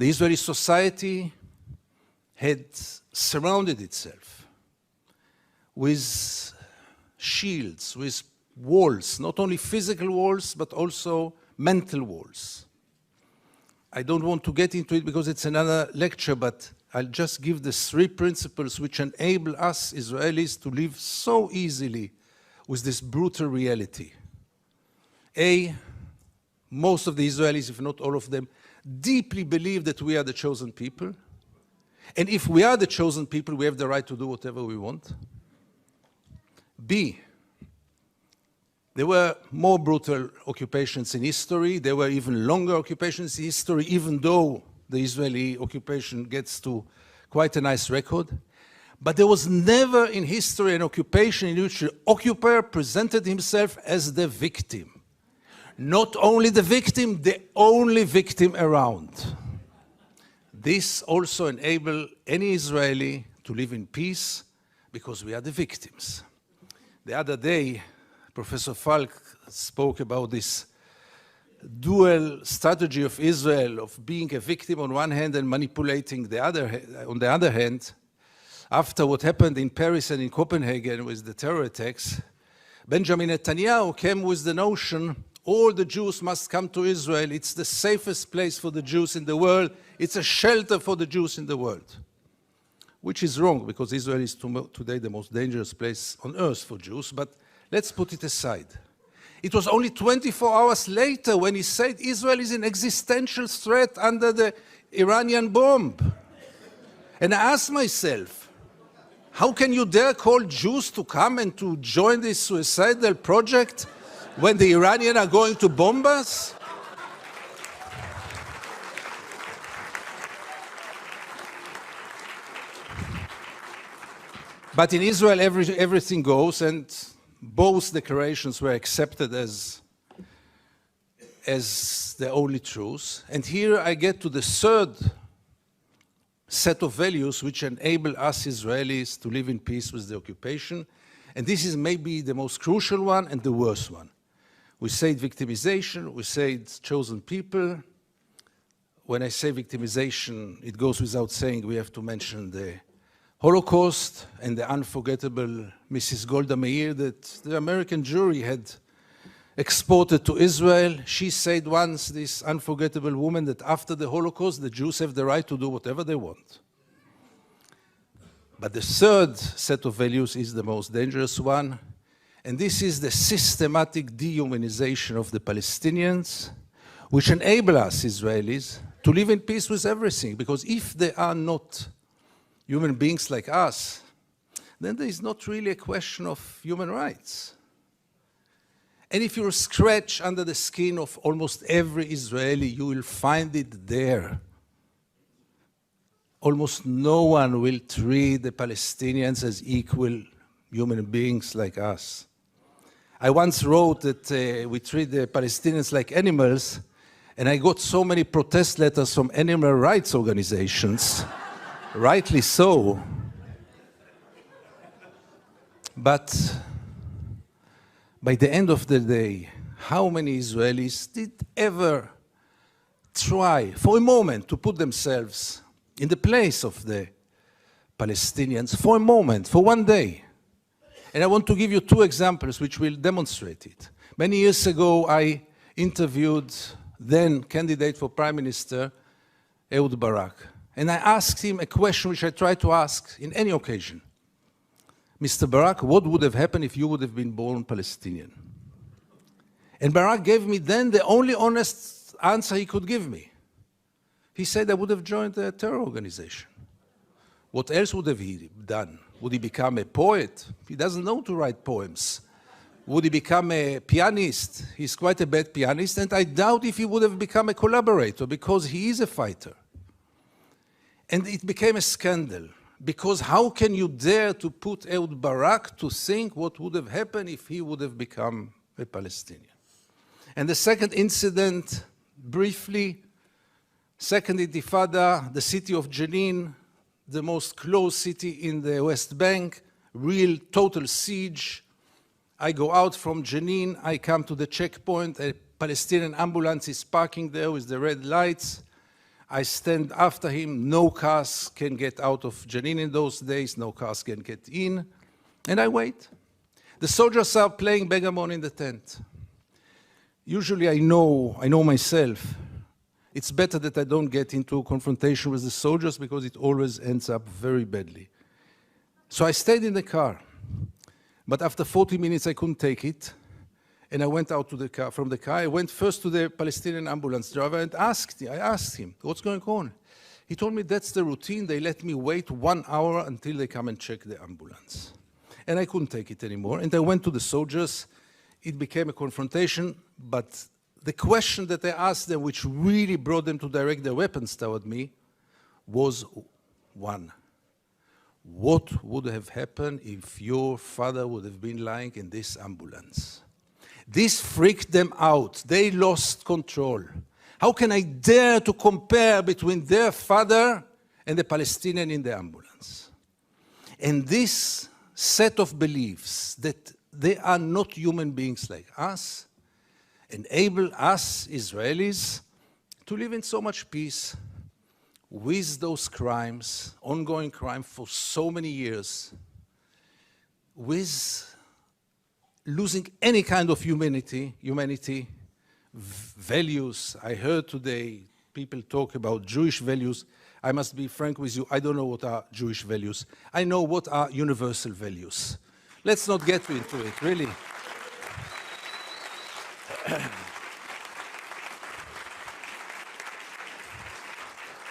The Israeli society had surrounded itself with shields, with walls, not only physical walls, but also mental walls. I don't want to get into it because it's another lecture, but I'll just give the 3 principles which enable us Israelis to live so easily with this brutal reality. A, most of the Israelis, if not all of them, deeply believe that we are the chosen people. And if we are the chosen people, we have the right to do whatever we want. B, there were more brutal occupations in history. There were even longer occupations in history, even though the Israeli occupation gets to quite a nice record. But there was never in history an occupation in which the occupier presented himself as the victim. Not only the victim, the only victim around. This also enables any Israeli to live in peace because we are the victims. The other day, Professor Falk spoke about this dual strategy of Israel of being a victim on one hand and manipulating on the other hand. After what happened in Paris and in Copenhagen with the terror attacks, Benjamin Netanyahu came with the notion all the Jews must come to Israel. It's the safest place for the Jews in the world. It's a shelter for the Jews in the world. Which is wrong, because Israel is today the most dangerous place on earth for Jews, but let's put it aside. It was only 24 hours later when he said Israel is an existential threat under the Iranian bomb. And I asked myself, how can you dare call Jews to come and to join this suicidal project when the Iranians are going to bomb us? But in Israel, everything goes, and both declarations were accepted as the only truth. And here I get to the 3rd set of values which enable us Israelis to live in peace with the occupation. And this is maybe the most crucial one and the worst one. We say victimization, we say chosen people. When I say victimization, it goes without saying we have to mention the Holocaust and the unforgettable Mrs. Golda Meir that the American jury had exported to Israel. She said once, this unforgettable woman, that after the Holocaust, the Jews have the right to do whatever they want. But the 3rd set of values is the most dangerous one, and this is the systematic dehumanization of the Palestinians, which enable us Israelis to live in peace with everything, because if they are not human beings like us, then there is not really a question of human rights. And if you scratch under the skin of almost every Israeli, you will find it there. Almost no one will treat the Palestinians as equal human beings like us. I once wrote that we treat the Palestinians like animals, and I got so many protest letters from animal rights organizations. Rightly so. But by the end of the day, how many Israelis did ever try for a moment to put themselves in the place of the Palestinians for a moment, for one day? And I want to give you 2 examples which will demonstrate it. Many years ago, I interviewed then candidate for Prime Minister, Ehud Barak. And I asked him a question which I try to ask in any occasion. Mr. Barak, what would have happened if you would have been born Palestinian? And Barak gave me then the only honest answer he could give me. He said I would have joined a terror organization. What else would have he done? Would he become a poet? He doesn't know to write poems. Would he become a pianist? He's quite a bad pianist, and I doubt if he would have become a collaborator, because he is a fighter. And it became a scandal, because how can you dare to put Ehud Barak to think what would have happened if he would have become a Palestinian? And the second incident, briefly, Second Intifada, the city of Jenin, the most closed city in the West Bank, real total siege. I go out from Jenin, I come to the checkpoint, a Palestinian ambulance is parking there with the red lights. I stand after him. No cars can get out of Jenin in those days. No cars can get in. And I wait. The soldiers are playing backgammon in the tent. Usually I know myself. It's better that I don't get into a confrontation with the soldiers because it always ends up very badly. So I stayed in the car. But after 40 minutes I couldn't take it. And I went out to the car, from the car. I went first to the Palestinian ambulance driver and I asked him, what's going on? He told me that's the routine. They let me wait 1 hour until they come and check the ambulance. And I couldn't take it anymore. And I went to the soldiers. It became a confrontation. But the question that I asked them, which really brought them to direct their weapons toward me, was one. What would have happened if your father would have been lying in this ambulance? This freaked them out. They lost control. How can I dare to compare between their father and the Palestinian in the ambulance? And this set of beliefs that they are not human beings like us enable us, Israelis, to live in so much peace with those crimes, ongoing crime for so many years, with losing any kind of humanity, values. I heard today people talk about Jewish values. I must be frank with you, I don't know what are Jewish values. I know what are universal values. Let's not get into it, really.